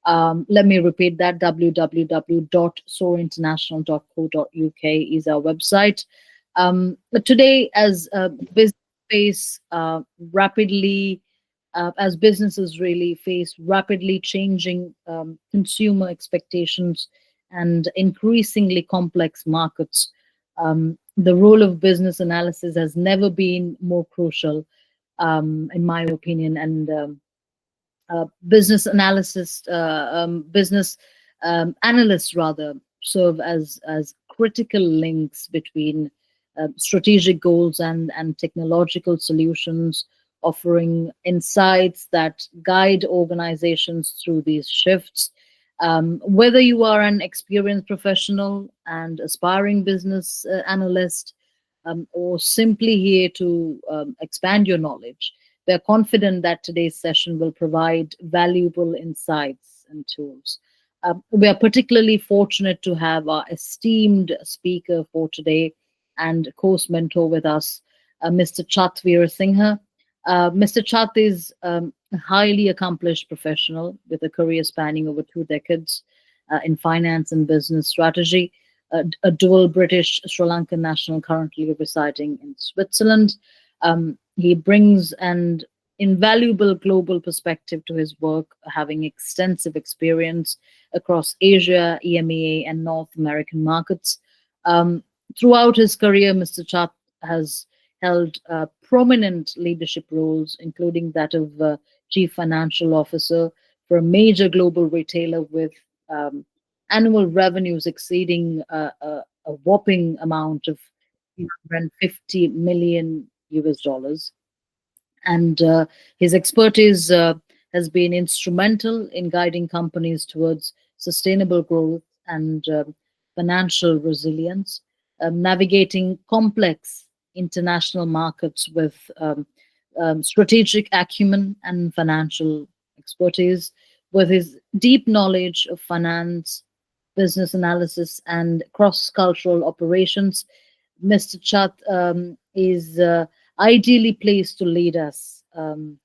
Let me repeat that: www.soarinternational.co.uk is our website. But today, as business face rapidly, as businesses really face rapidly changing consumer expectations and increasingly complex markets, the role of business analysis has never been more crucial, in my opinion. And business analysts rather serve as critical links between strategic goals and technological solutions, offering insights that guide organizations through these shifts. Whether you are an experienced professional and aspiring business analyst, or simply here to expand your knowledge, we are confident that today's session will provide valuable insights and tools. We are particularly fortunate to have our esteemed speaker for today and course mentor with us, Mr. Chat Veerasinghe. Mr. Chat is a highly accomplished professional with a career spanning over 2 decades in finance and business strategy, a dual British Sri Lankan national currently residing in Switzerland. He brings an invaluable global perspective to his work, having extensive experience across Asia, EMEA, and North American markets. Throughout his career, Mr. Chat has held prominent leadership roles, including that of Chief Financial Officer for a major global retailer with annual revenues exceeding a whopping amount of $150 million US. And his expertise has been instrumental in guiding companies towards sustainable growth and financial resilience, navigating complex international markets with strategic acumen and financial expertise. With his deep knowledge of finance, business analysis, and cross-cultural operations, Mr. Chat is ideally placed to lead us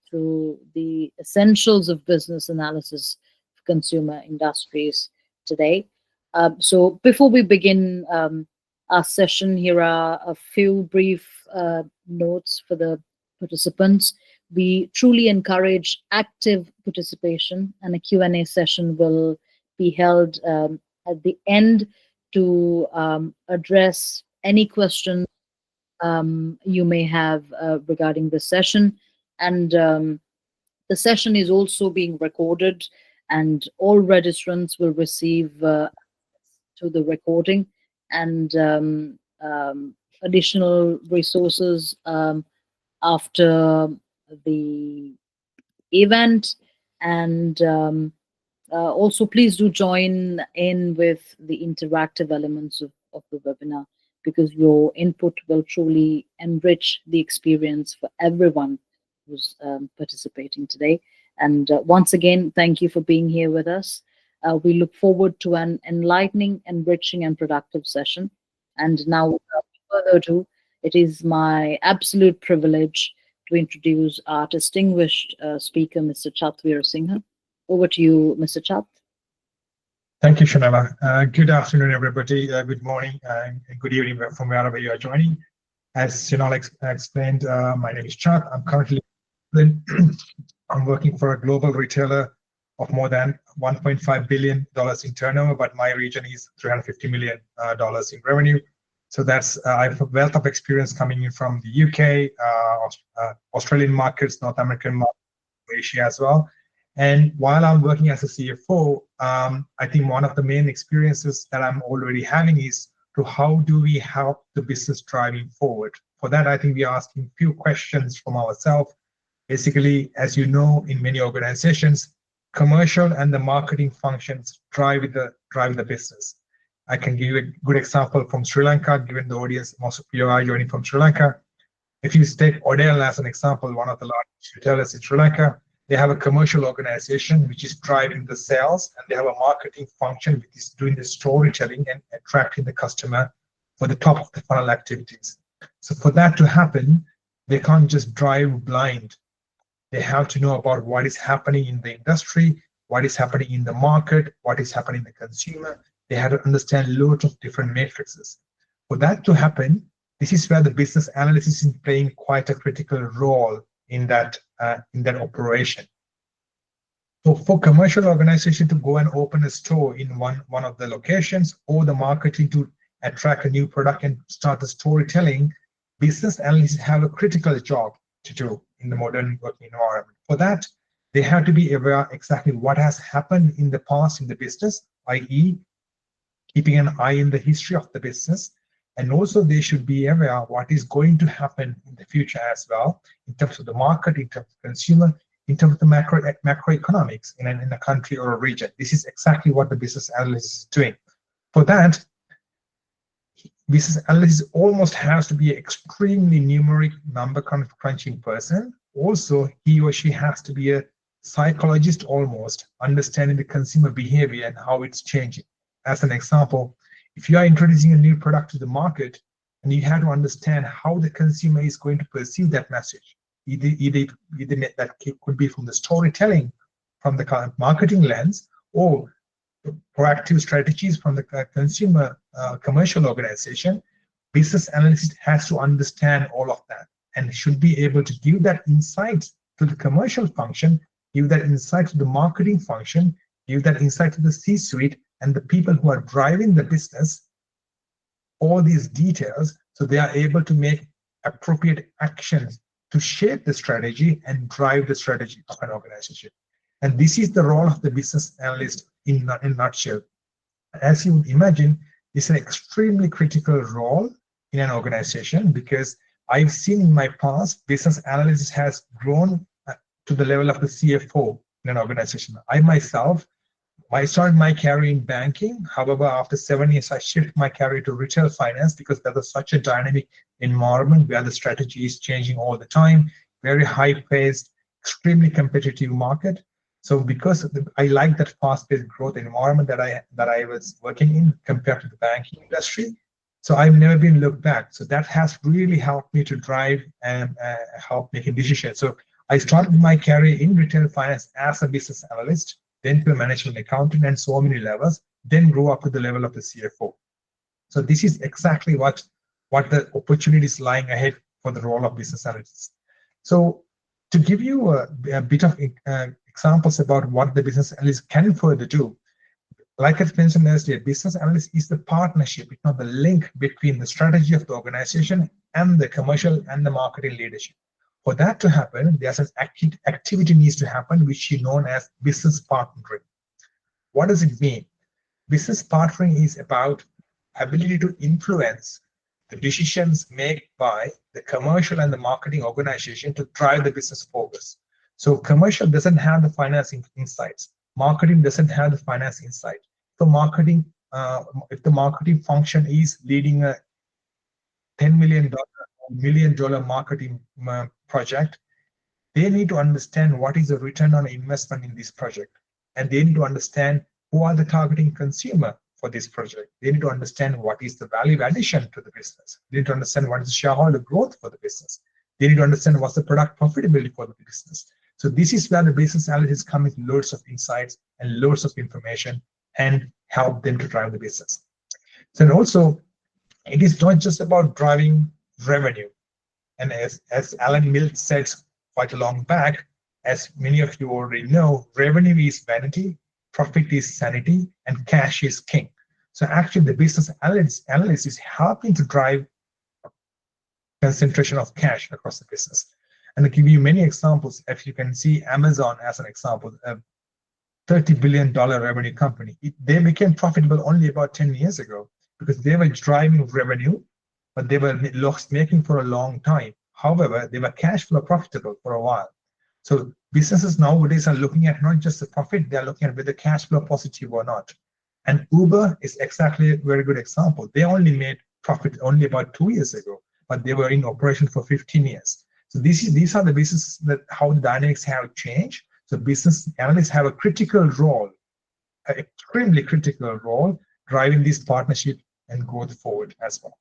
through the essentials of business analysis of consumer industries today. So before we begin our session, here are a few brief notes for the participants. We truly encourage active participation, and a Q&A session will be held at the end to address any questions you may have regarding the session. And the session is also being recorded, and all registrants will receive to the recording and additional resources after the event. And also, please do join in with the interactive elements of the webinar, because your input will truly enrich the experience for everyone who's participating today. And once again, thank you for being here with us. We look forward to an enlightening, enriching, and productive session. And now, without further ado, it is my absolute privilege to introduce our distinguished speaker, Mr. Chat Veerasinghe. Over to you, Mr. Chat. Thank you, Shanala. Good afternoon, everybody. Good morning and good evening from wherever you are joining. As Shanala explained, my name is Chat. I'm currently I'm working for a global retailer of more than $1.5 billion in turnover, but my region is $350 million in revenue. So that's I have a wealth of experience coming in from the UK, Australian markets, North American markets, Asia as well. And while I'm working as a CFO, I think one of the main experiences that I'm already having is to how do we help the business driving forward. For that, I think we are asking a few questions from ourselves. Basically, as you know, in many organizations, commercial and the marketing functions drive the business. I can give you a good example from Sri Lanka, given the audience, most of you are joining from Sri Lanka. If you take Odell as an example, one of the largest retailers in Sri Lanka, they have a commercial organization which is driving the sales, and they have a marketing function which is doing the storytelling and attracting the customer for the top of the funnel activities. So for that to happen, they can't just drive blind. They have to know about what is happening in the industry, what is happening in the market, what is happening in the consumer. They had to understand loads of different matrices. For that to happen, this is where the business analysis is playing quite a critical role in that operation. So for commercial organization to go and open a store in one of the locations, or the marketing to attract a new product and start the storytelling, business analysts have a critical job to do in the modern working environment. For that, they have to be aware exactly what has happened in the past in the business, i.e., keeping an eye in the history of the business. And also they should be aware of what is going to happen in the future as well, in terms of the market, in terms of consumer, in terms of the macroeconomics in a country or a region. This is exactly what the business analyst is doing. For that, business analyst almost has to be an extremely numeric number crunching person. Also, he or she has to be a psychologist almost, understanding the consumer behavior and how it's changing. As an example, if you are introducing a new product to the market, and you have to understand how the consumer is going to perceive that message, either that could be from the storytelling, from the marketing lens, or proactive strategies from the consumer commercial organization. Business analyst has to understand all of that and should be able to give that insight to the commercial function, give that insight to the marketing function, give that insight to the C-suite and the people who are driving the business, all these details, so they are able to make appropriate actions to shape the strategy and drive the strategy of an organization. And this is the role of the business analyst in a nutshell. As you would imagine, it's an extremely critical role in an organization, because I've seen in my past, business analysis has grown to the level of the CFO in an organization. I started my career in banking. However, after 7 years, I shifted my career to retail finance, because that was such a dynamic environment where the strategy is changing all the time, very high-paced, extremely competitive market. So because I like that fast-paced growth environment that I was working in compared to the banking industry, so I've never been looked back. So that has really helped me to drive and help making decisions. So I started my career in retail finance as a business analyst, then to a management accountant, and so many levels, then grow up to the level of the CFO. So this is exactly what the opportunities lying ahead for the role of business analysts. So to give you a bit of examples about what the business analyst can further do, like I mentioned earlier, business analyst is the partnership, it's not the link between the strategy of the organization and the commercial and the marketing leadership. For that to happen, there's an activity needs to happen, which is known as business partnering. What does it mean? Business partnering is about ability to influence the decisions made by the commercial and the marketing organization to drive the business focus. So commercial doesn't have the financing insights. Marketing doesn't have the finance insight. So marketing, if the marketing function is leading a $10 million, $1 million marketing project, they need to understand what is the return on investment in this project. And they need to understand who are the targeting consumer for this project. They need to understand what is the value addition to the business. They need to understand what is the shareholder growth for the business. They need to understand what's the product profitability for the business. So this is where the business analysts come with loads of insights and loads of information and help them to drive the business. So also, it is not just about driving revenue. And as Alan Mills said quite a long back, as many of you already know, revenue is vanity, profit is sanity, and cash is king. So actually, the business analyst is helping to drive concentration of cash across the business. And I'll give you many examples. If you can see Amazon as an example, a $30 billion revenue company, they became profitable only about 10 years ago because they were driving revenue, but they were loss-making for a long time. However, they were cash flow profitable for a while. So businesses nowadays are looking at not just the profit, they're looking at whether cash flow positive or not. And Uber is exactly a very good example. They only made profit only about 2 years ago, but they were in operation for 15 years. So these are the businesses that how the dynamics have changed. So business analysts have a critical role, an extremely critical role, driving this partnership and growth forward as well.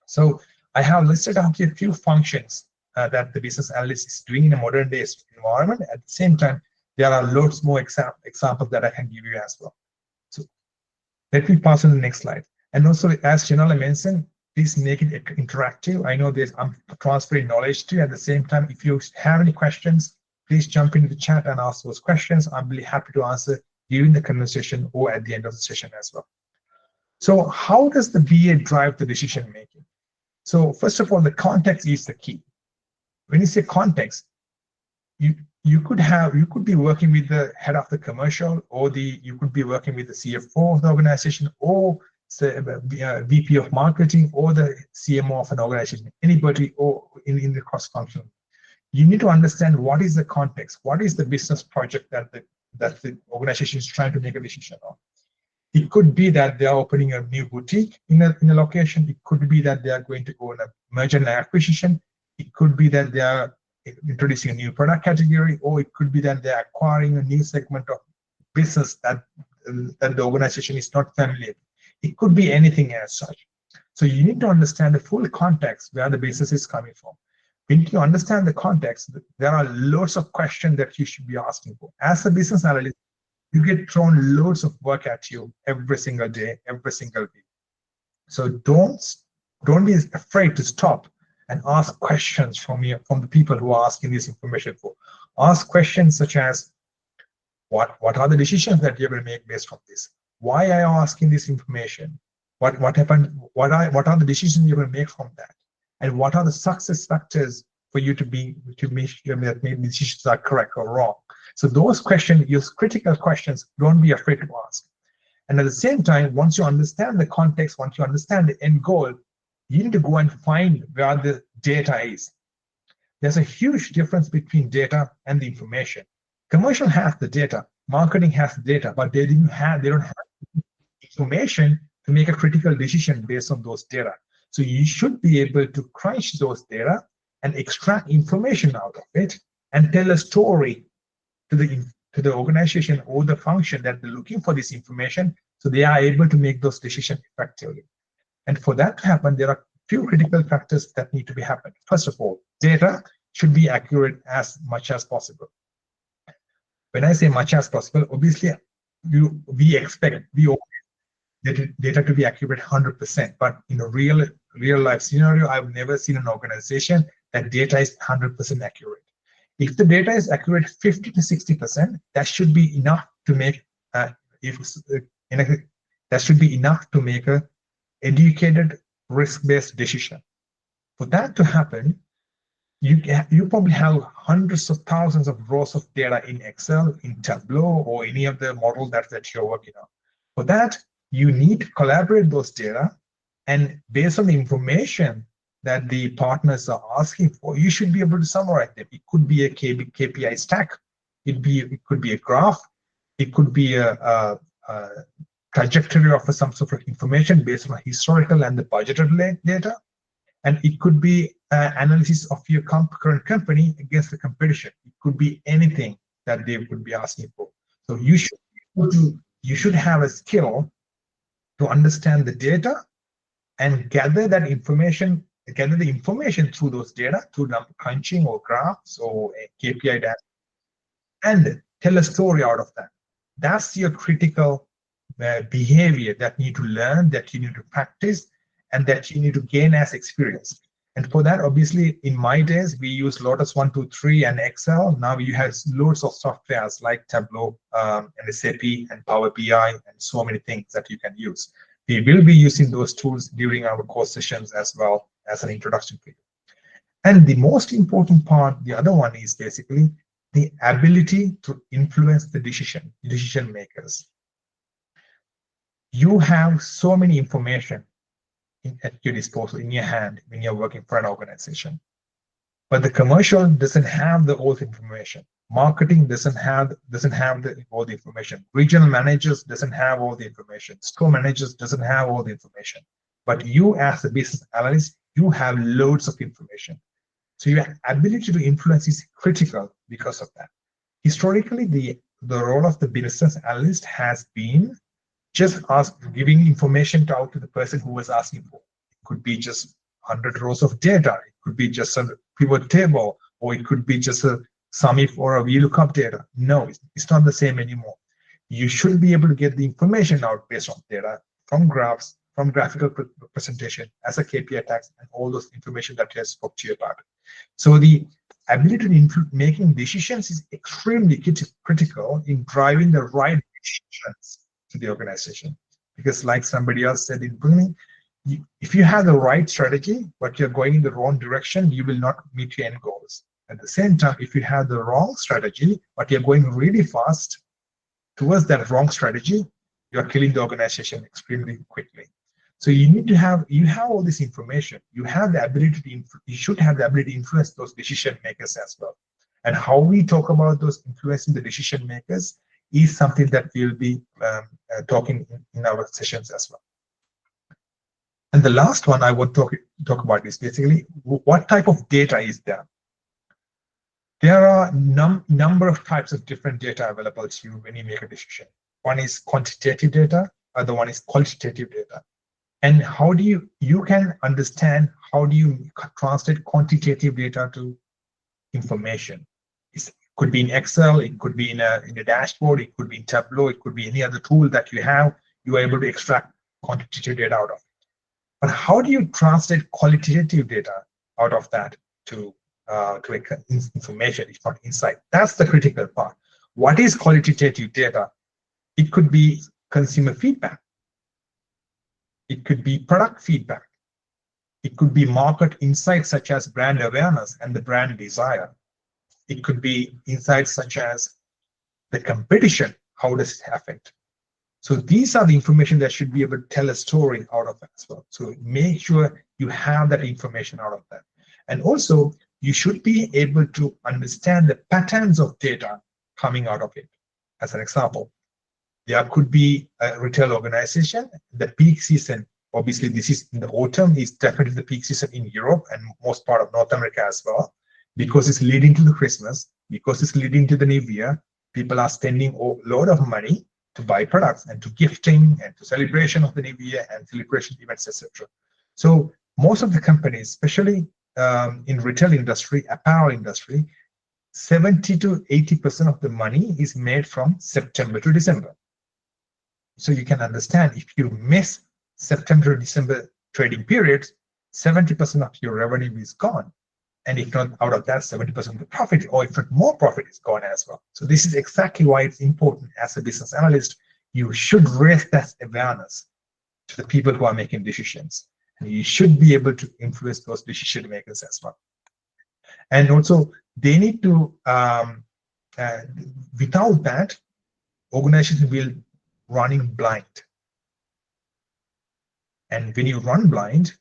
So I have listed out a few functions that the business analyst is doing in a modern day environment. At the same time, There are loads more examples that I can give you as well. So let me pass on the next slide. And also, as Chinala mentioned, please make it interactive. I know I'm transferring knowledge to you. At the same time, if you have any questions, please jump into the chat and ask those questions. I'm really happy to answer during the conversation or at the end of the session as well. So how does the BA drive the decision making? So first of all, the context is the key. When you say context, you could be working with the head of the commercial, or you could be working with the CFO of the organization, or say, VP of marketing, or the CMO of an organization, anybody, or in the cross function. You need to understand what is the context, what is the business project that the organization is trying to make a decision on. It could be that they are opening a new boutique in a location. It could be that they are going to go on a merger and acquisition. It could be that they are introducing a new product category, or it could be that they're acquiring a new segment of business that the organization is not familiar with. It could be anything as such. So you need to understand the full context where the business is coming from. When you understand the context, there are loads of questions that you should be asking for. As a business analyst, you get thrown loads of work at you every single day, every single week. So don't be afraid to stop and ask questions from the people who are asking this information for. Ask questions such as, what are the decisions that you're going to make based on this? Why are you asking this information? What happened? What are the decisions you're going to make from that? And what are the success factors for you to make sure that maybe the decisions are correct or wrong? So those questions, use critical questions. Don't be afraid to ask. And at the same time, once you understand the context, once you understand the end goal, you need to go and find where the data is. There's a huge difference between data and the information. Commercial has the data, marketing has the data, but they don't have information to make a critical decision based on those data. So you should be able to crunch those data and extract information out of it and tell a story to the organization or the function that they're looking for this information, so they are able to make those decisions effectively. And for that to happen, there are few critical factors that need to be happened. First of all, data should be accurate as much as possible. When I say much as possible, obviously we expect data to be accurate 100%, but in a real life scenario, I've never seen an organization that data is 100% accurate. If the data is accurate 50 to 60%, that should be enough to make a educated, risk-based decision. For that to happen, you probably have hundreds of thousands of rows of data in Excel, in Tableau, or any of the model that you're working on. For that, you need to collaborate those data, and based on the information that the partners are asking for, you should be able to summarize them. It could be a KPI stack. It could be a graph. It could be a trajectory of some sort of information based on historical and the budgeted data. And it could be analysis of your current company against the competition. It could be anything that they would be asking for. So you should have a skill to understand the data and gather the information through those data, through number crunching or graphs or a KPI data, and tell a story out of that. That's your critical behavior that you need to learn, that you need to practice, and that you need to gain as experience. And for that, obviously, in my days, we use Lotus 123 and Excel. Now you have loads of softwares like Tableau and SAP and Power BI and so many things that you can use. We will be using those tools during our course sessions as well as an introduction to you. And the most important part, the other one, is basically the ability to influence the decision makers. You have so many information at your disposal, in your hand, when you're working for an organization. But the commercial doesn't have all the information. Marketing doesn't have all the information. Regional managers doesn't have all the information. Store managers doesn't have all the information. But you, as a business analyst, you have loads of information. So your ability to influence is critical because of that. Historically, the role of the business analyst has been just giving information out to the person who was asking for. It could be just 100 rows of data. It could be just a pivot table, or it could be just SUMIF or a VLOOKUP data. No, it's not the same anymore. You should be able to get the information out based on data from graphs, from graphical presentation as a KPI tags, and all those information that I spoke to you about. So the ability to making decisions is extremely critical in driving the right decisions to the organization. Because like somebody else said in the beginning, if you have the right strategy, but you're going in the wrong direction, you will not meet your end goals. At the same time, if you have the wrong strategy, but you're going really fast towards that wrong strategy, you're killing the organization extremely quickly. So you need to have, all this information. You have the ability to, you should have the ability to influence those decision makers as well. And how we talk about those influencing the decision makers is something that we'll be talking in our sessions as well. And the last one I want to talk about is basically what type of data is there. There are number of types of different data available to you when you make a decision. One is quantitative data, other one is qualitative data. And how do you can understand how do you translate quantitative data to information? It could be in Excel, it could be in a dashboard, it could be in Tableau, it could be any other tool that you have. You are able to extract quantitative data out of it. But how do you translate qualitative data out of that to information, if not insight? That's the critical part. What is qualitative data? It could be consumer feedback. It could be product feedback. It could be market insights such as brand awareness and the brand desire. It could be insights such as the competition. How does it affect? So these are the information that should be able to tell a story out of that as well. So make sure you have that information out of that. And also, you should be able to understand the patterns of data coming out of it. As an example, there could be a retail organization, the peak season, obviously this is in the autumn, is definitely the peak season in Europe and most part of North America as well, because it's leading to the Christmas, because it's leading to the New Year. People are spending a lot of money to buy products and to gifting and to celebration of the New Year and celebration events, etc. So most of the companies, especially in retail industry, apparel industry, 70 to 80% of the money is made from September to December. So you can understand if you miss September to December trading periods, 70% of your revenue is gone. And if not out of that, 70% of the profit, or if not more profit, is gone as well. So this is exactly why it's important as a business analyst. You should raise that awareness to the people who are making decisions. And you should be able to influence those decision makers as well. And also, they need to, without that, organizations will running blind. And when you run blind,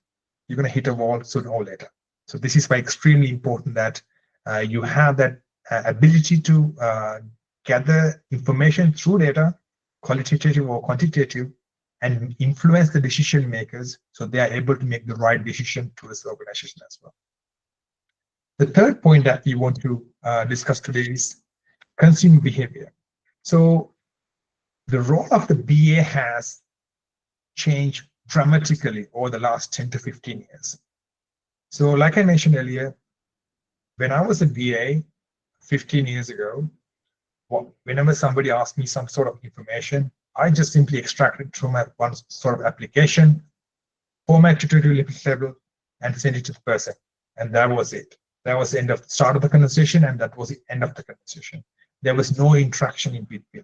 you're going to hit a wall sooner or later. So this is why extremely important that you have that ability to gather information through data, qualitative or quantitative, and influence the decision makers so they are able to make the right decision towards the organization as well. The third point that we want to discuss today is consumer behavior. So the role of the BA has changed dramatically over the last 10 to 15 years. So like I mentioned earlier, when I was a BA 15 years ago, whenever somebody asked me some sort of information, I just simply extracted it from one sort of application, format it to a little table, and send it to the person. And that was it. That was the end of the start of the conversation, and that was the end of the conversation. There was no interaction in between.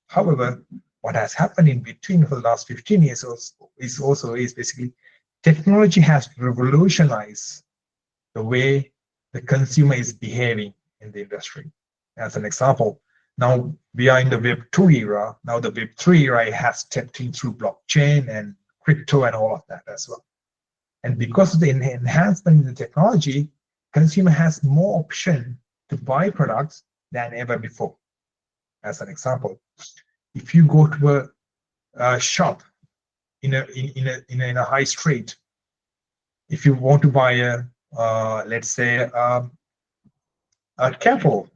However, what has happened in between for the last 15 years is basically technology has revolutionized the way the consumer is behaving in the industry. As an example, now we are in the Web 2 era. Now the Web 3 era has stepped in through blockchain and crypto and all of that as well. And because of the enhancement in the technology, consumer has more option to buy products than ever before. As an example, if you go to a shop in a high street, if you want to buy a let's say a kettle,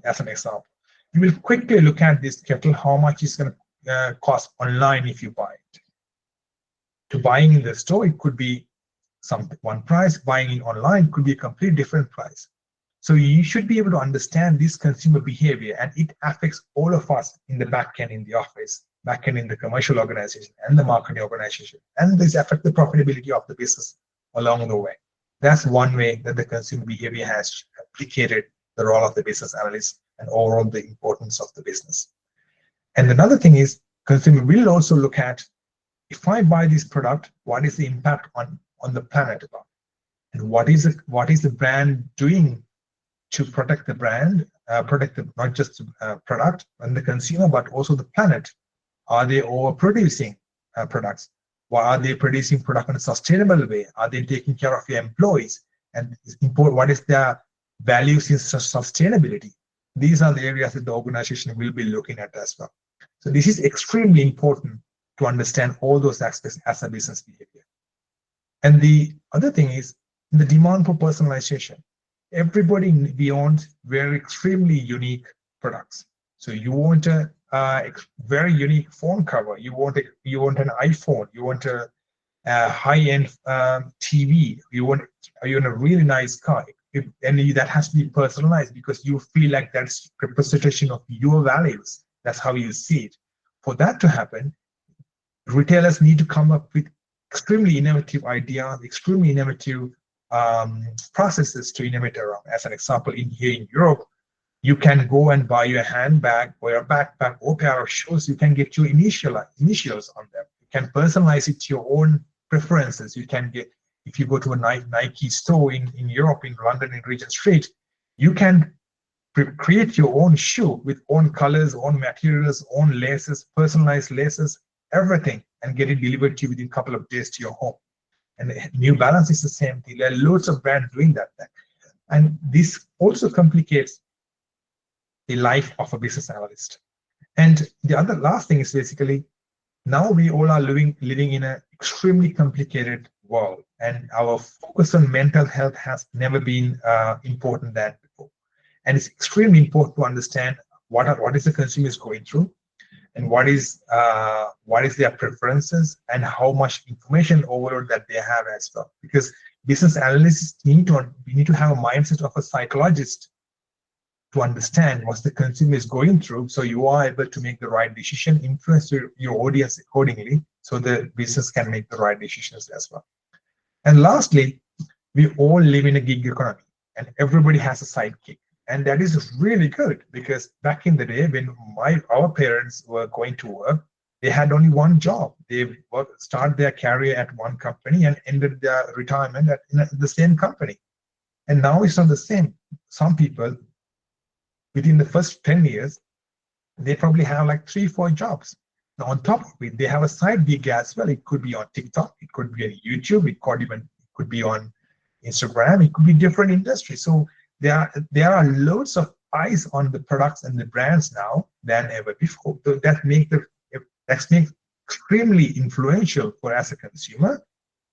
as an example, you will quickly look at this kettle, how much is going to cost online if you buy it. To buying in the store, it could be one price. Buying it online could be a completely different price. So you should be able to understand this consumer behavior, and it affects all of us in the back end in the office, back end in the commercial organization and the marketing organization. And this affects the profitability of the business along the way. That's one way that the consumer behavior has implicated the role of the business analyst and overall the importance of the business. And another thing is consumer will also look at, if I buy this product, what is the impact on the planet about? And what is the brand doing to protect the brand, protect not just the product and the consumer, but also the planet? Are they overproducing products? Why are they producing product in a sustainable way? Are they taking care of your employees? And what is their values in sustainability? These are the areas that the organization will be looking at as well. So this is extremely important to understand all those aspects as a business behavior. And the other thing is the demand for personalization. Everybody beyond very extremely unique products. So you want a very unique phone cover. You want an iPhone. You want a high-end TV. You want a really nice car. And that has to be personalized because you feel like that's representation of your values. That's how you see it. For that to happen, retailers need to come up with extremely innovative ideas, extremely innovative processes to innovate around. As an example, here in Europe, you can go and buy your handbag or your backpack or pair of shoes. You can get your initials on them. You can personalize it to your own preferences. You can get, if you go to a Nike store in Europe, in London, in Regent Street, you can create your own shoe with own colors, own materials, own laces, personalized laces, everything, and get it delivered to you within a couple of days to your home. And New Balance is the same thing. There are loads of brands doing that. And this also complicates the life of a business analyst. And the last thing is basically, now we all are living in an extremely complicated world, and our focus on mental health has never been important than before. And it's extremely important to understand what is the consumer is going through, and what is their preferences, and how much information overload that they have as well. Because business analysts need to have a mindset of a psychologist to understand what the consumer is going through, so you are able to make the right decision, influence your audience accordingly, so the business can make the right decisions as well. And lastly, we all live in a gig economy, and everybody has a sidekick. And that is really good, because back in the day when our parents were going to work, they had only one job. They started their career at one company and ended their retirement in the same company. And now it's not the same. Some people, within the first 10 years, they probably have like 3-4 jobs. Now, on top of it, they have a side gig as well. It could be on TikTok, it could be on YouTube, it could be on Instagram, it could be different industries. So there are loads of eyes on the products and the brands now than ever before. So that makes extremely influential for as a consumer,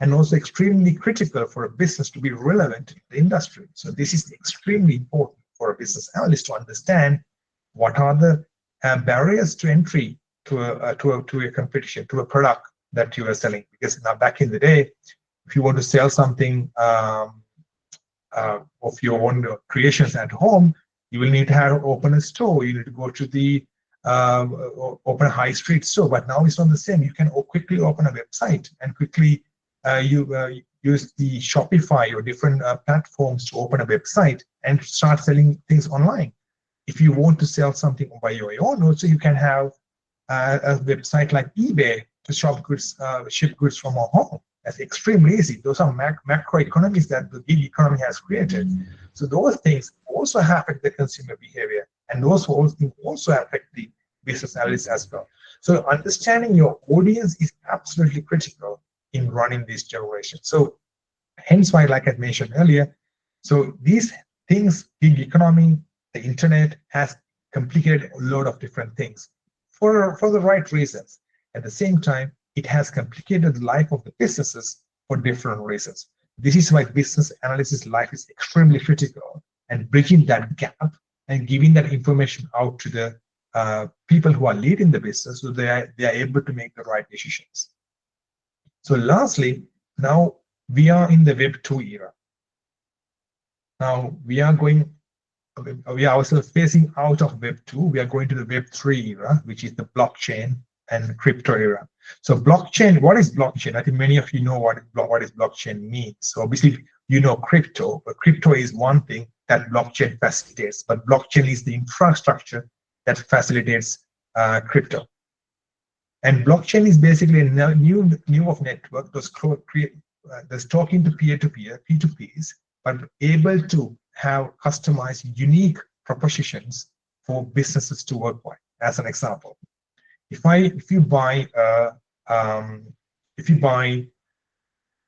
and also extremely critical for a business to be relevant in the industry. So this is extremely important for a business analyst to understand what are the barriers to entry to a competition, to a product that you are selling. Because now, back in the day, if you want to sell something of your own creations at home, you will need to open a store. You need to go to the open a high street store. But now it's not the same. You can quickly open a website and quickly use the Shopify or different platforms to open a website and start selling things online. If you want to sell something by your own, also you can have a website like eBay to ship goods from our home. That's extremely easy. Those are macro economies that the gig economy has created. So those things also affect the consumer behavior, and those things also affect the business analysts as well. So understanding your audience is absolutely critical in running this generation. So hence why, like I mentioned earlier, so these things, gig economy, the internet has complicated a lot of different things for the right reasons. At the same time, it has complicated the life of the businesses for different reasons. This is why business analysis life is extremely critical, and bridging that gap and giving that information out to the people who are leading the business, so they are able to make the right decisions. So lastly, now we are in the Web 2 era. Now we are going we are also phasing out of Web 2. We are going to the Web 3 era, which is the blockchain and crypto era. So blockchain, what is blockchain? I think many of you know what is blockchain means. So obviously, you know crypto, but crypto is one thing that blockchain facilitates, but blockchain is the infrastructure that facilitates crypto. And blockchain is basically a new of network that's talking to peer-to-peer, P2Ps, but able to have customized, unique propositions for businesses to work by. As an example, if you buy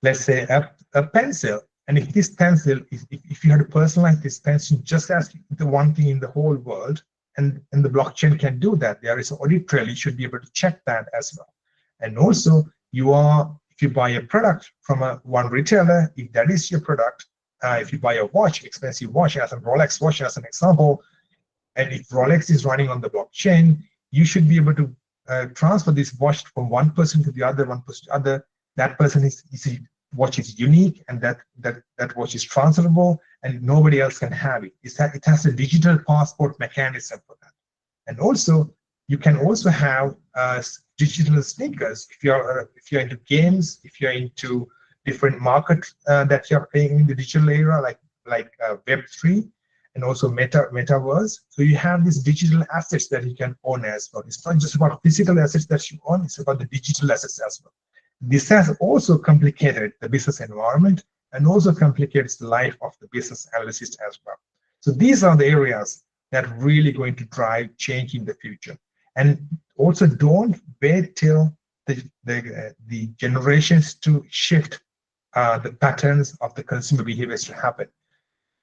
let's say a pencil, and if this pencil, if you had to personalize this pencil just as the one thing in the whole world, and the blockchain can do that, there is an audit trail, you should be able to check that as well. And also, if you buy a product from one retailer, if that is your product, if you buy a watch, expensive watch, as a Rolex watch as an example, and if Rolex is running on the blockchain, you should be able to transfer this watch from one person to the other, one person to the other. That person watch is unique, and that watch is transferable, and nobody else can have it. It has a digital passport mechanism for that. And also, you can also have digital sneakers if you're into games, if you're into different markets that you're playing in the digital era, like Web3 and also metaverse. So you have these digital assets that you can own as well. It's not just about physical assets that you own; it's about the digital assets as well. This has also complicated the business environment and also complicates the life of the business analyst as well. So these are the areas that are really going to drive change in the future. And also, don't wait till the generations to shift the patterns of the consumer behaviors to happen.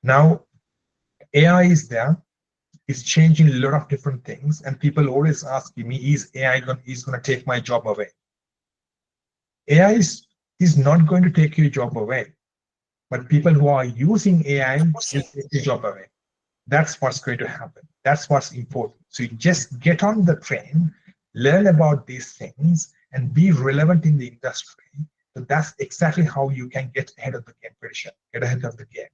Now, AI is there. It's changing a lot of different things, and people always ask me, is AI going to take my job away? AI is not going to take your job away, but people who are using AI will take your job away. That's what's going to happen. That's what's important. So you just get on the train, learn about these things, and be relevant in the industry. So that's exactly how you can get ahead of the game, get ahead of the game.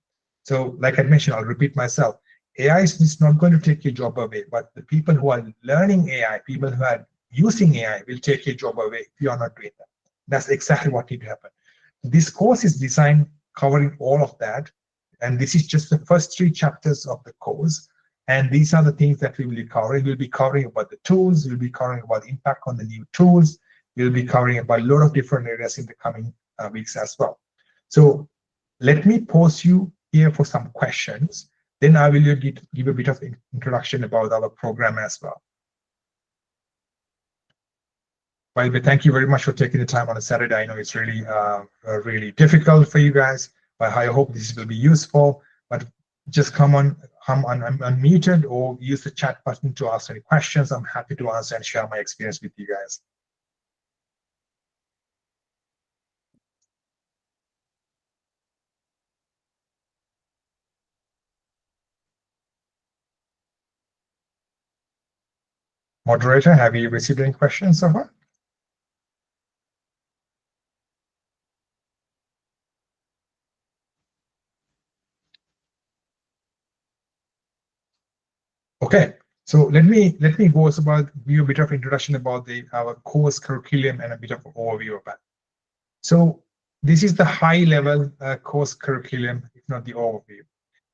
So like I mentioned, I'll repeat myself, AI is not going to take your job away, but the people who are learning AI, people who are using AI will take your job away if you are not doing that. That's exactly what needs to happen. This course is designed covering all of that. And this is just the first 3 chapters of the course. And these are the things that we will be covering. We'll be covering about the tools. We'll be covering about the impact on the new tools. We'll be covering about a lot of different areas in the coming weeks as well. So let me pause you here for some questions. Then I will give a bit of introduction about our program as well. By the way, thank you very much for taking the time on a Saturday. I know it's really difficult for you guys, but I hope this will be useful. But just come unmuted or use the chat button to ask any questions. I'm happy to answer and share my experience with you guys. Moderator, have you received any questions so far? Okay, so let me go about give you a bit of introduction about our course curriculum and a bit of overview of that. So this is the high level course curriculum, if not the overview.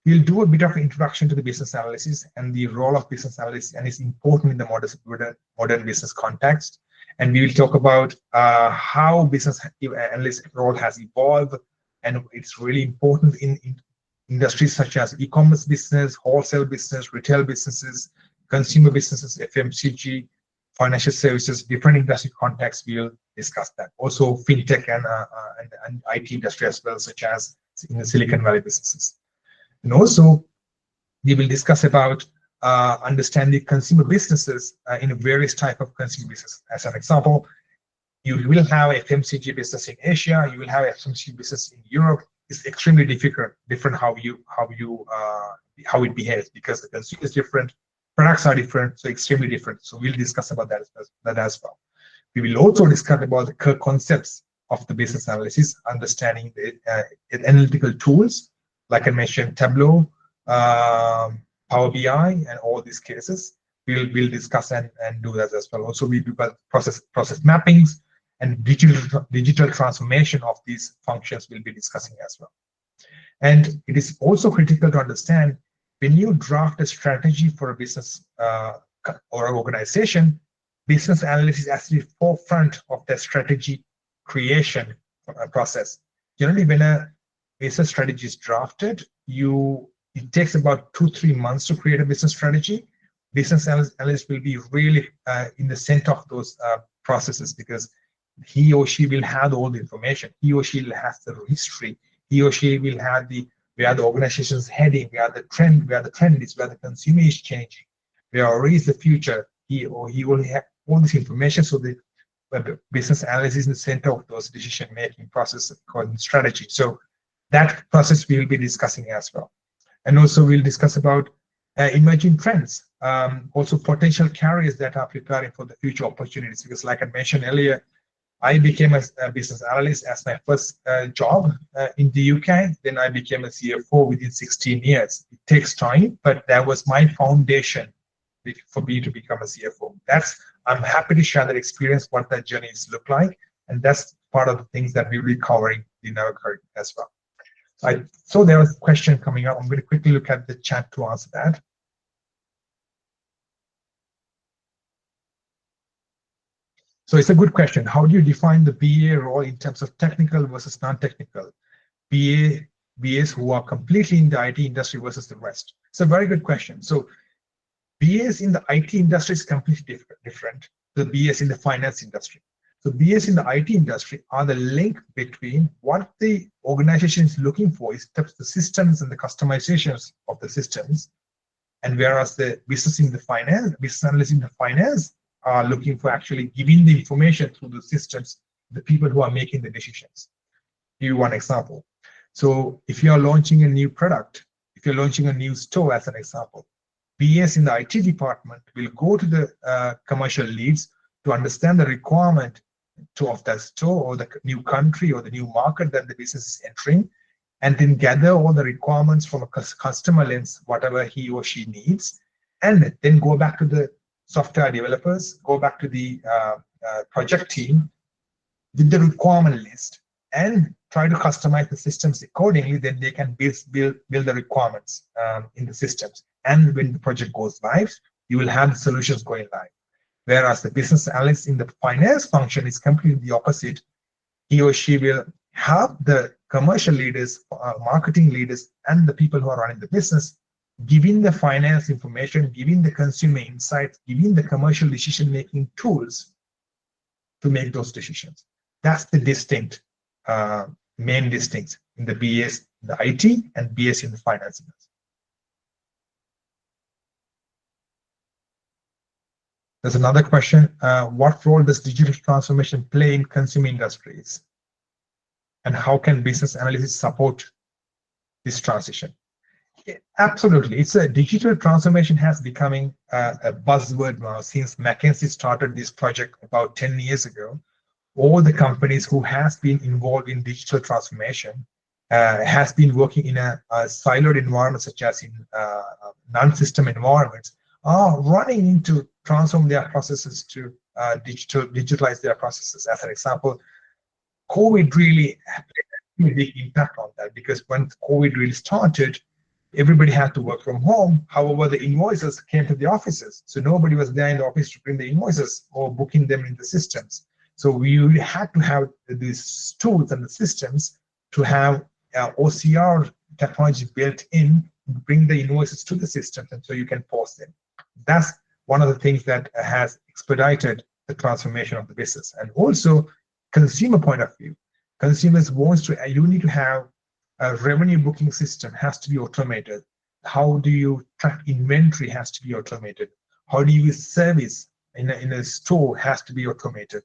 We'll do a bit of introduction to the business analysis and the role of business analysis, and it's important in the modern business context. And we will talk about how business analyst role has evolved, and it's really important in industries such as e-commerce business, wholesale business, retail businesses, consumer businesses, FMCG, financial services, different industry contexts. We'll discuss that. Also, fintech and IT industry as well, such as in the Silicon Valley businesses. And also, we will discuss about understanding consumer businesses in various type of consumer business. As an example, you will have a FMCG business in Asia. You will have a FMCG business in Europe. It's extremely different how it behaves, because the consumer is different, products are different, so extremely different. So we'll discuss about that as well. We will also discuss about the core concepts of the business analysis, understanding the analytical tools, like I mentioned, Tableau, Power BI and all these cases. We'll discuss and do that as well. Also, we do process mappings and digital transformation of these functions we'll be discussing as well. And it is also critical to understand when you draft a strategy for a business or an organization, business analyst is actually forefront of the strategy creation process. Generally, when a business strategy is drafted, it takes about 2-3 months to create a business strategy. Business analyst will be really in the center of those processes, because he or she will have all the information. He or she will have the history. He or she will have where the organization is heading, where the trend is, where the consumer is changing, where is the future. He will have all this information. So the business analyst is in the center of those decision-making processes called strategy. So that process we will be discussing as well. And also we'll discuss about emerging trends, also potential carriers that are preparing for the future opportunities. Because like I mentioned earlier, I became a business analyst as my first job in the UK. Then I became a CFO within 16 years. It takes time, but that was my foundation for me to become a CFO. I'm happy to share that experience, what that journey has looked like, and that's part of the things that we'll be covering in our career as well. So there was a question coming up. I'm going to quickly look at the chat to answer that. So it's a good question. How do you define the BA role in terms of technical versus non-technical? BAs who are completely in the IT industry versus the rest. It's a very good question. So BAs in the IT industry is completely different to the BAs in the finance industry. So BAs in the IT industry are the link between what the organization is looking for, is the systems and the customizations of the systems, and whereas the business analysts in the finance are looking for actually giving the information through the systems, the people who are making the decisions. Give you one example. So if you are launching a new product, if you're launching a new store as an example, BAs in the IT department will go to the commercial leads to understand the requirement of that store or the new country or the new market that the business is entering, and then gather all the requirements from a customer lens, whatever he or she needs, and then go back to the software developers, go back to the project team with the requirement list and try to customize the systems accordingly. Then they can build the requirements in the systems. And when the project goes live, you will have the solutions going live. Whereas the business analyst in the finance function is completely the opposite. He or she will have the commercial leaders, marketing leaders, and the people who are running the business giving the finance information, giving the consumer insights, giving the commercial decision-making tools to make those decisions. That's the distinct, main distinct in the BAs, the IT, and BAs in the finance industry. There's another question. What role does digital transformation play in consumer industries? And how can business analysts support this transition? Yeah, absolutely. It's a digital transformation has becoming a buzzword now since McKinsey started this project about 10 years ago. All the companies who has been involved in digital transformation has been working in a siloed environment, such as in non-system environments, are running into transform their processes to digitalize their processes. As an example, COVID really had a big impact on that, because when COVID really started, everybody had to work from home. However, the invoices came to the offices. So nobody was there in the office to print the invoices or booking them in the systems. So we had to have these tools and the systems to have OCR technology built in, bring the invoices to the system, and so you can post them. That's one of the things that has expedited the transformation of the business. And also, consumer point of view, consumers you need to have a revenue booking system has to be automated. How do you track inventory has to be automated. How do you use service in a store has to be automated.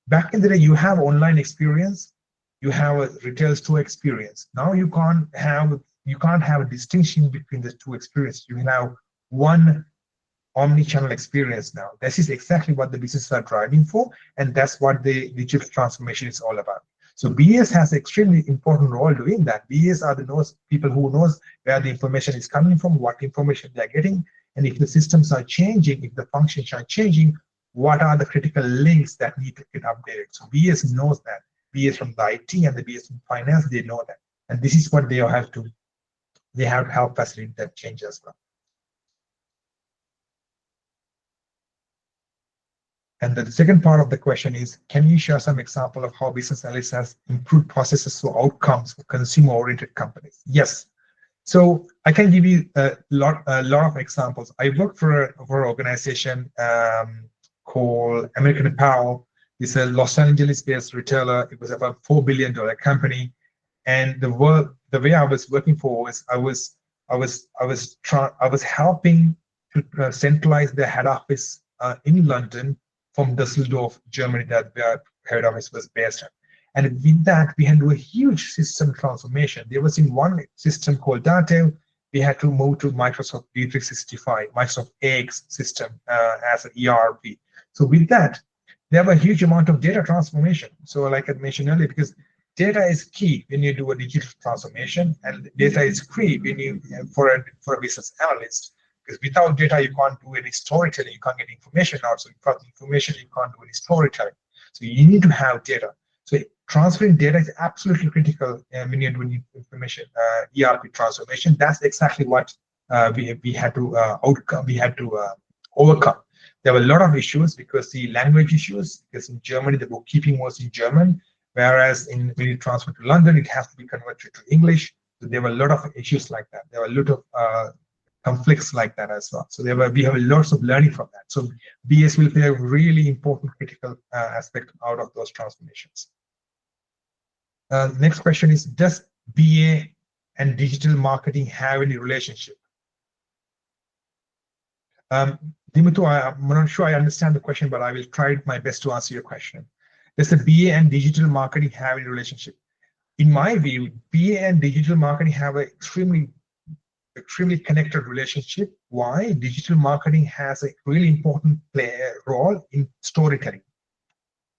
Back in the day, you have online experience, you have a retail store experience. Now you can't have a distinction between the two experiences. You have one omni-channel experience now. This is exactly what the businesses are driving for, and that's what the digital transformation is all about. So BAs has an extremely important role doing that. BAs are the people who knows where the information is coming from, what information they are getting, and if the systems are changing, if the functions are changing, what are the critical links that need to get updated. So BAs knows that. BAs from the IT and the BAs from finance, they know that. And this is what they have to help facilitate that change as well. And the second part of the question is, can you share some example of how Business Analyst has improved processes for outcomes for consumer-oriented companies? Yes. So I can give you a lot of examples. I worked for an organization called American Apparel. It's a Los Angeles-based retailer. It was about $4 billion company. And the way I was working for was I was helping to centralize the head office in London from Düsseldorf, Germany, that their head office was based on. And with that, we had to do a huge system transformation. There was in one system called Datev, we had to move to Microsoft D365, Microsoft AX system as an ERP. So with that, there were a huge amount of data transformation. So like I mentioned earlier, because data is key when you do a digital transformation, and data is key when you for a business analyst. Because without data, you can't do any storytelling. You can't get information out. So without information, you can't do any storytelling. So you need to have data. So transferring data is absolutely critical when you're doing information ERP transformation. That's exactly what we had to overcome. There were a lot of issues because the language issues. Because in Germany, the bookkeeping was in German, whereas when you transfer to London, it has to be converted to English. So there were a lot of issues like that. There were a lot of conflicts like that as well. So we have lots of learning from that. So BS will play a really important critical aspect out of those transformations. Next question is, does BA and digital marketing have any relationship? Dimutu, I'm not sure I understand the question, but I will try my best to answer your question. Does the BA and digital marketing have any relationship? In my view, BA and digital marketing have an extremely connected relationship. Why? Digital marketing has a really important role in storytelling.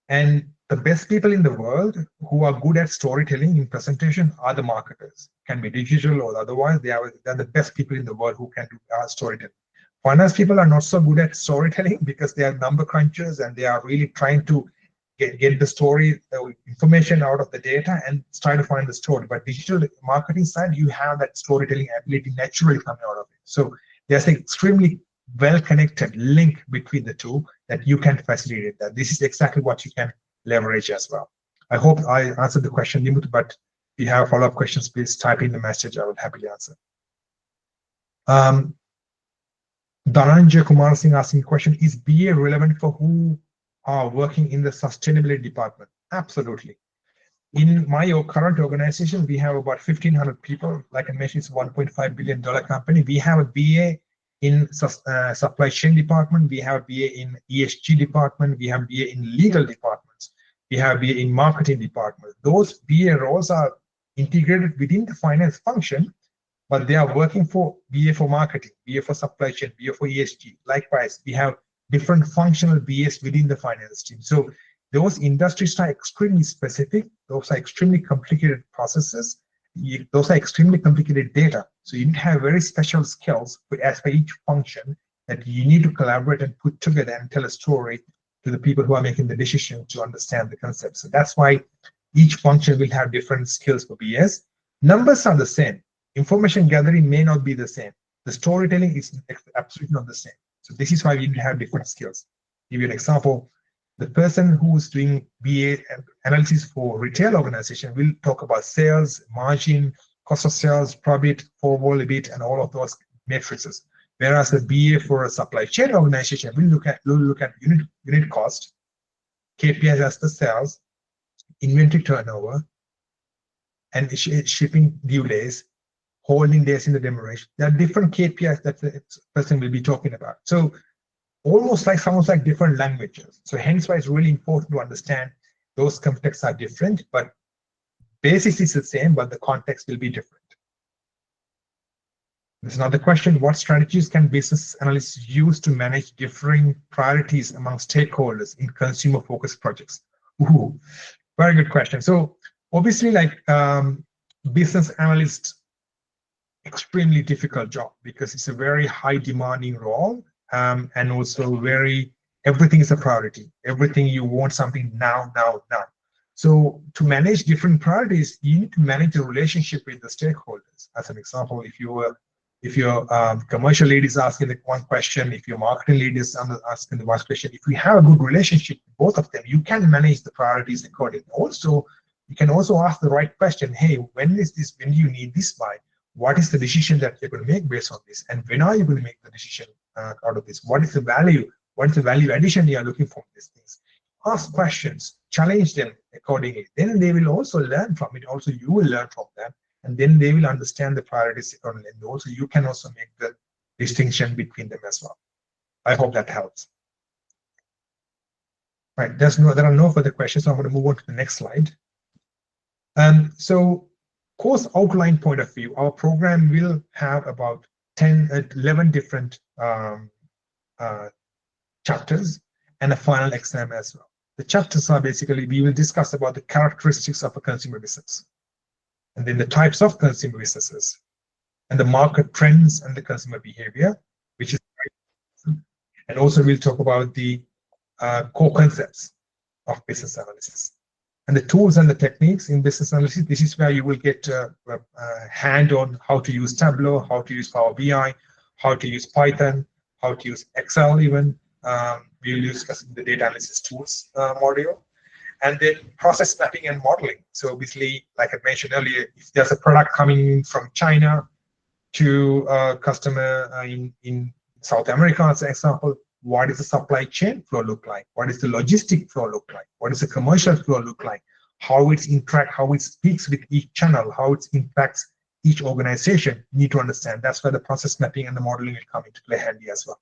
And the best people in the world who are good at storytelling in presentation are the marketers. Can be digital or otherwise, they're the best people in the world who can do storytelling. Finance people are not so good at storytelling because they are number crunchers and they are really trying to get the story, information out of the data and try to find the story. But digital marketing side, you have that storytelling ability naturally coming out of it. So there's an extremely well-connected link between the two that you can facilitate that. This is exactly what you can leverage as well. I hope I answered the question, Nimut, but if you have follow-up questions, please type in the message. I will happily answer. Dhananjay Kumar Singh asking the question, is BA relevant for who are working in the sustainability department? Absolutely. In my current organization, we have about 1,500 people. Like I mentioned, it's a $1.5 billion company. We have a BA in supply chain department. We have a BA in ESG department. We have BA in legal departments. We have BA in marketing department. Those BA roles are integrated within the finance function, but they are working for BA for marketing, BA for supply chain, BA for ESG. Likewise, we have different functional BAs within the finance team. So those industries are extremely specific. Those are extremely complicated processes. Those are extremely complicated data. So you have very special skills as for each function that you need to collaborate and put together and tell a story to the people who are making the decision to understand the concept. So that's why each function will have different skills for BS. Numbers are the same. Information gathering may not be the same. The storytelling is absolutely not the same. So this is why we need to have different skills. Give you an example. The person who's doing BA analysis for retail organization will talk about sales, margin, cost of sales, profit, forward EBIT, and all of those matrices. Whereas the BA for a supply chain organization will look at unit cost, KPIs as the sales, inventory turnover, and shipping due days, holding days in the demurrage. There are different KPIs that the person will be talking about. So almost like sounds like different languages. So hence why it's really important to understand those contexts are different, but basics is the same, but the context will be different. There's another question. What strategies can business analysts use to manage differing priorities among stakeholders in consumer-focused projects? Ooh, very good question. So Obviously, like business analyst, extremely difficult job because it's a very high demanding role, and also everything is a priority. Everything you want something now, now, now. So to manage different priorities, you need to manage the relationship with the stakeholders. As an example, if your commercial lead is asking the one question, if your marketing lead is asking the one question, if you have a good relationship with both of them, you can manage the priorities accordingly. Also, you can also ask the right question. Hey, when do you need this by? What is the decision that you're going to make based on this? And when are you going to make the decision out of this? What is the value? What is the value addition you are looking for in these things? Ask questions, challenge them accordingly. Then they will also learn from it. Also, you will learn from them. And then they will understand the priorities accordingly. And also, you can also make the distinction between them as well. I hope that helps. Right, there are no further questions. So I'm going to move on to the next slide. So course outline point of view, our program will have about 11 different chapters and a final exam as well. The chapters are basically, we will discuss about the characteristics of a consumer business, and then the types of consumer businesses, and the market trends and the consumer behavior, which is, and also we'll talk about the core concepts of business analysis. And the tools and the techniques in business analysis, this is where you will get a hand on how to use Tableau, how to use Power BI, how to use Python, how to use Excel even. We'll discuss the data analysis tools module. And then process mapping and modeling. So obviously, like I mentioned earlier, if there's a product coming from China to a customer in South America, as an example, what does the supply chain flow look like? What does the logistic flow look like? What does the commercial flow look like? How it speaks with each channel, how it impacts each organization, you need to understand. That's where the process mapping and the modeling will come into play handy as well.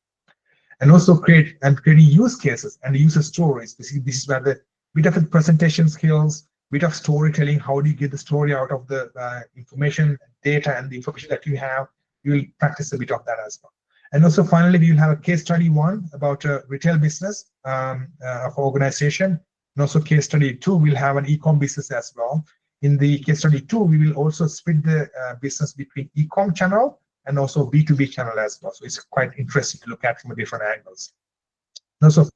And also creating use cases and user stories. This is where the bit of the presentation skills, bit of storytelling, how do you get the story out of the information, data, and the information that you have, you will practice a bit of that as well. And also finally, we will have a case study 1 about a retail business of organization. And also case study 2, we'll have an e-com business as well. In the case study 2, we will also split the business between e-com channel and also B2B channel as well. So it's quite interesting to look at from different angles. And also,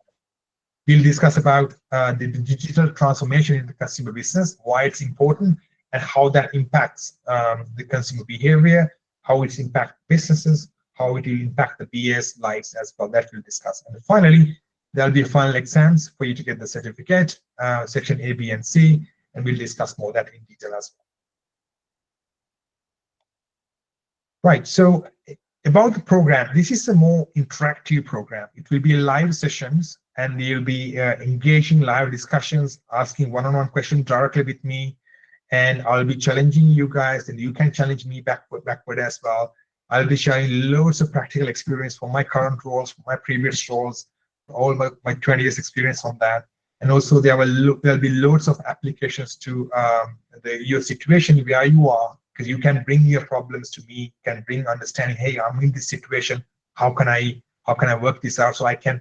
we'll discuss about the digital transformation in the consumer business, why it's important, and how that impacts the consumer behavior, how it impacts businesses, how it will impact the BA's lives as well. That we'll discuss. And finally, there'll be final exams for you to get the certificate, section A, B, and C, and we'll discuss more of that in detail as well. Right, so about the program, this is a more interactive program. It will be live sessions, and you'll be engaging live discussions, asking one-on-one questions directly with me, and I'll be challenging you guys, and you can challenge me backward as well. I'll be sharing loads of practical experience from my current roles, from my previous roles, all my 20 years experience on that. And also there'll be loads of applications to your situation where you are, because you can bring your problems to me, can bring understanding, hey, I'm in this situation, how can I work this out, so I can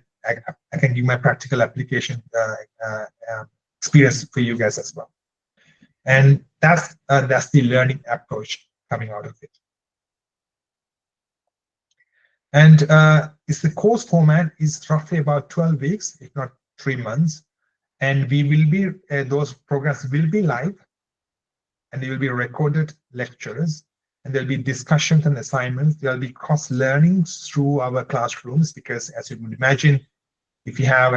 give my practical application experience for you guys as well. And that's the learning approach coming out of it. And it's the course format is roughly about 12 weeks, if not 3 months. And we will be, those programs will be live, and they will be recorded lectures, and there'll be discussions and assignments. There'll be cross learnings through our classrooms, because as you would imagine, if you have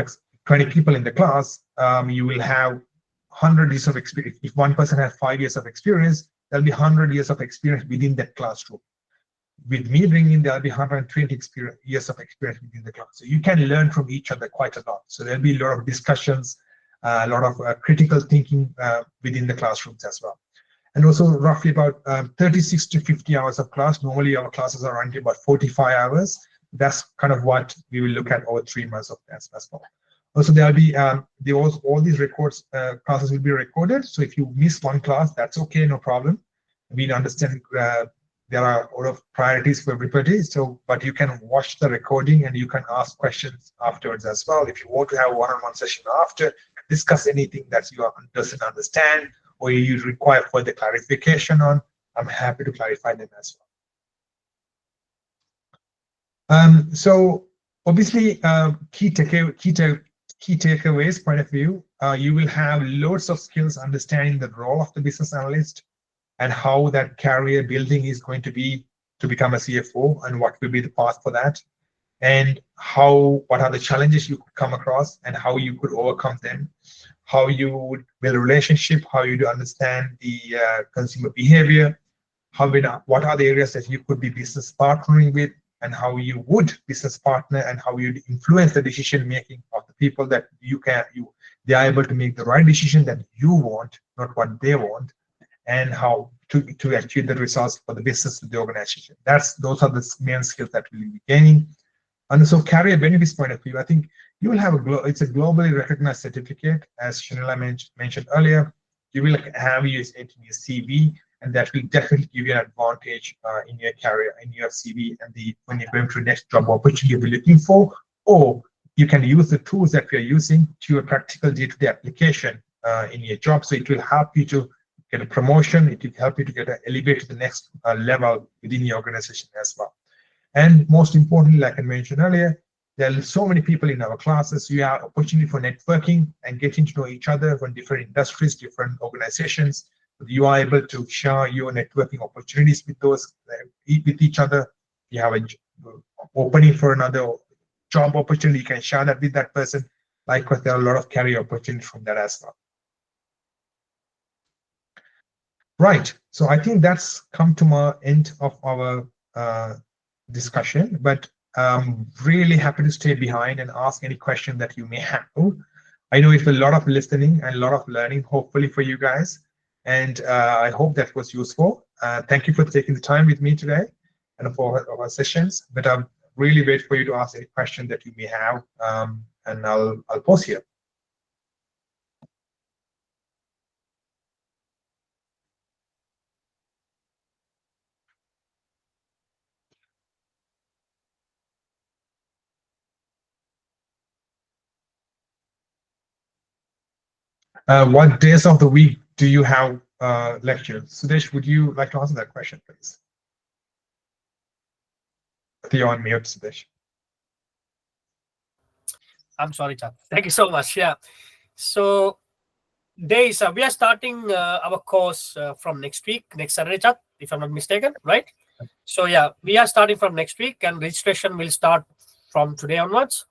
20 people in the class, you will have 100 years of experience. If one person has 5 years of experience, there'll be 100 years of experience within that classroom. With me bringing, there'll be 120 years of experience within the class. So you can learn from each other quite a lot. So there'll be a lot of discussions, a lot of critical thinking within the classrooms as well. And also roughly about 36 to 50 hours of class. Normally our classes are running about 45 hours. That's kind of what we will look at over 3 months of that as well. Also, there'll be all these records, classes will be recorded. So if you miss one class, that's okay, no problem. We understand there are a lot of priorities for everybody. So, but you can watch the recording and you can ask questions afterwards as well. If you want to have a one-on-one session after, discuss anything that you doesn't understand, or you require further clarification on, I'm happy to clarify them as well. So obviously, key takeaways point of view, you will have loads of skills understanding the role of the business analyst and how that career building is going to be to become a CFO and what will be the path for that, and what are the challenges you could come across and how you could overcome them, how you would build a relationship, how you do understand the consumer behavior, what are the areas that you could be business partnering with, and how you would business partner and how you'd influence the decision making of the people that they are able to make the right decision that you want, not what they want, and how to achieve the results for the business of the organization. Those are the main skills that we'll be gaining. And so career benefits point of view, I think you will have it's a globally recognized certificate, as Shanila mentioned earlier. You will have it in your CV, and that will definitely give you an advantage in your career, in your CV, and when you're going to the next job opportunity you'll be looking for. Or you can use the tools that we are using to a practical day-to-day application in your job. So it will help you to get a promotion. It will help you to get elevate to the next level within your organization as well. And most importantly, like I mentioned earlier, there are so many people in our classes. You have opportunity for networking and getting to know each other from different industries, different organizations. You are able to share your networking opportunities with with each other. You have an opening for another job opportunity, you can share that with that person. Likewise, there are a lot of career opportunities from that as well. Right, so I think that's come to my end of our discussion, but I'm really happy to stay behind and ask any question that you may have. I know it's a lot of listening and a lot of learning, hopefully for you guys, and I hope that was useful. Thank you for taking the time with me today and for our sessions, but I'm really wait for you to ask any question that you may have, and I'll pause here. What days of the week do you have lectures? Sudesh, would you like to answer that question, please? You're on mute, Sudesh. I'm sorry, Chat. Thank you so much. Yeah. So days, we are starting our course from next week, next Saturday, Chat, if I'm not mistaken, right? So yeah, we are starting from next week, and registration will start from today onwards.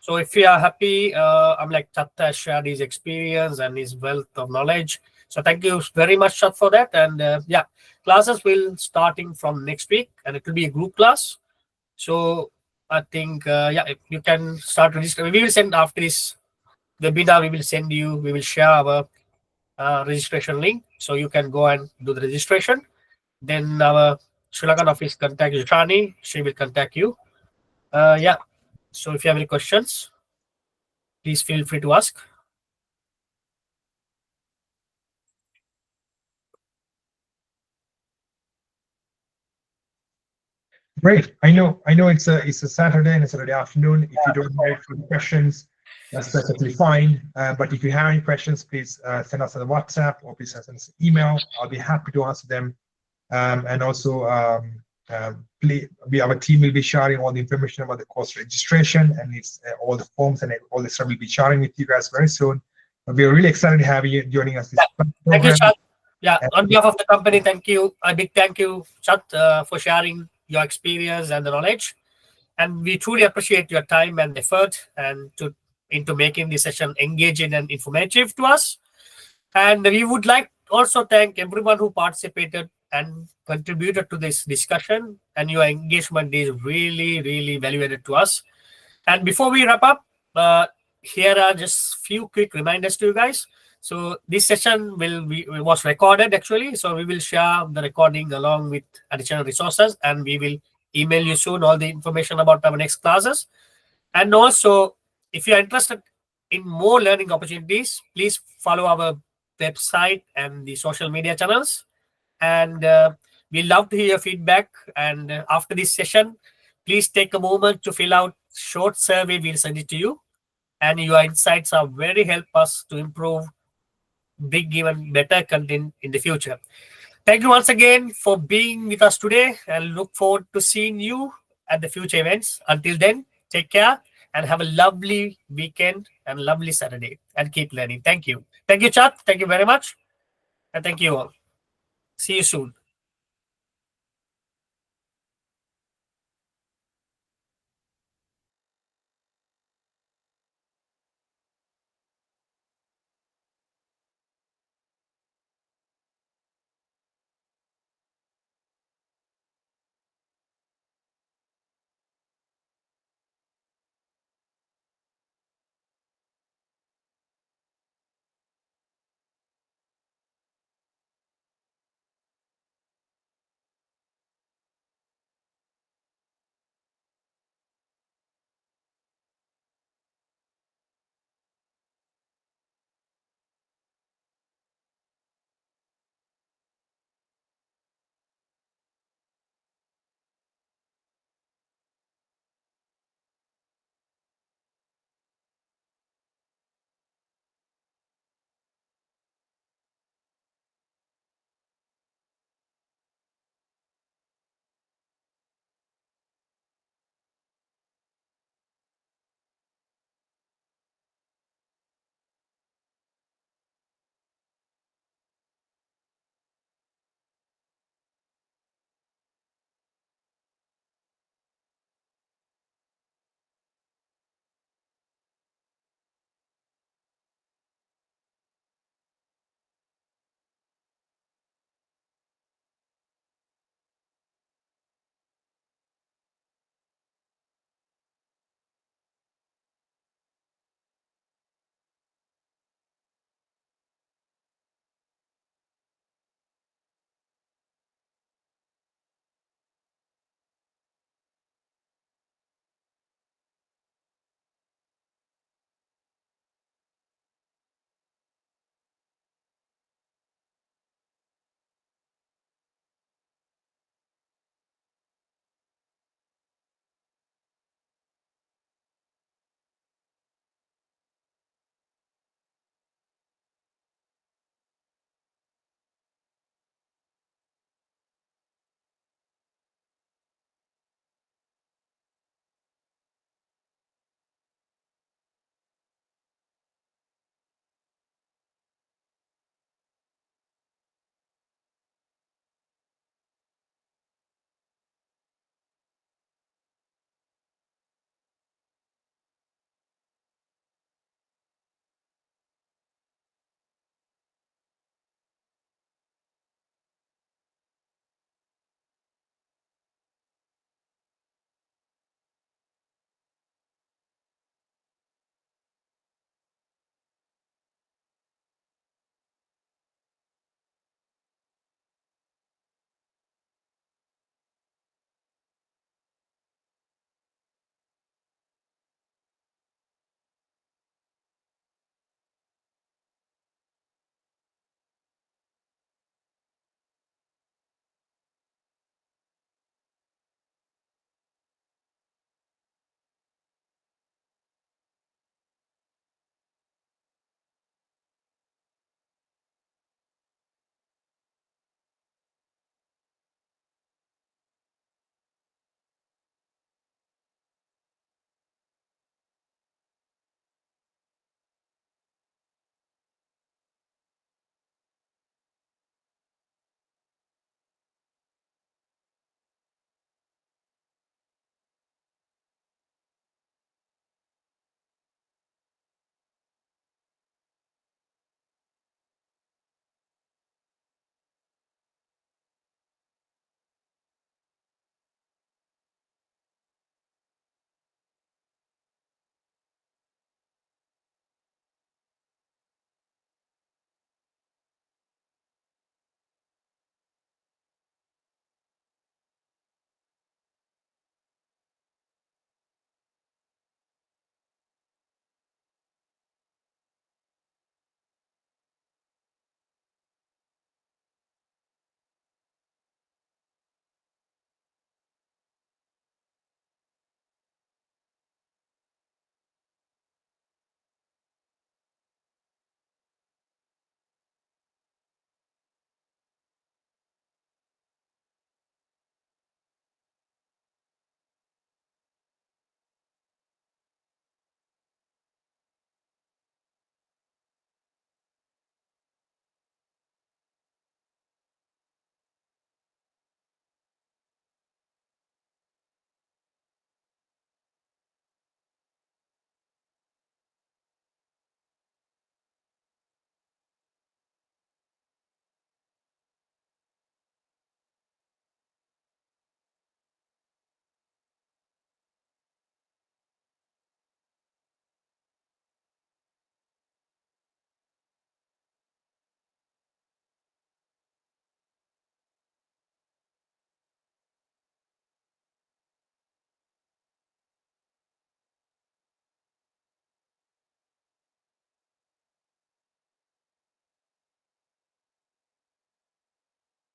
So if you are happy, I'm like Chat has shared his experience and his wealth of knowledge. So thank you very much, Chat, for that. And yeah, classes will starting from next week, and it will be a group class. So I think yeah, if you can start registering. We will send after this webinar. We will share our registration link, so you can go and do the registration. Then our Sri Lankan office contact Shani. She will contact you. Yeah. So if you have any questions, please feel free to ask. Great. I know it's a Saturday and it's a Saturday afternoon. If you don't have any questions, that's perfectly fine. But if you have any questions, please send us a WhatsApp or please send us an email. I'll be happy to answer them. And also, our team will be sharing all the information about the course registration, and it's all the forms and all the stuff we'll be sharing with you guys very soon. But we are really excited to have you joining us this program. Thank you, Chat. Yeah, on behalf of the company, thank you. A big thank you, Chat, for sharing your experience and the knowledge. And we truly appreciate your time and effort and into making this session engaging and informative to us. And we would like also thank everyone who participated and contributed to this discussion. And your engagement is really, really valuable to us. And before we wrap up, here are just few quick reminders to you guys. So this session was recorded actually. So we will share the recording along with additional resources, and we will email you soon all the information about our next classes. And also, if you are interested in more learning opportunities, please follow our website and the social media channels. And we love to hear your feedback. And after this session, please take a moment to fill out short survey. We'll send it to you. And your insights are very help us to improve bring even better content in the future. Thank you once again for being with us today, and look forward to seeing you at the future events. Until then, take care and have a lovely weekend and lovely Saturday, and keep learning. Thank you. Thank you, chat. Thank you very much. And thank you all. See you soon.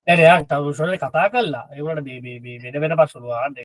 නෑ නෑ තව කතා කළා ඒවට මේ වෙන වෙනම සුළුවාන්නේ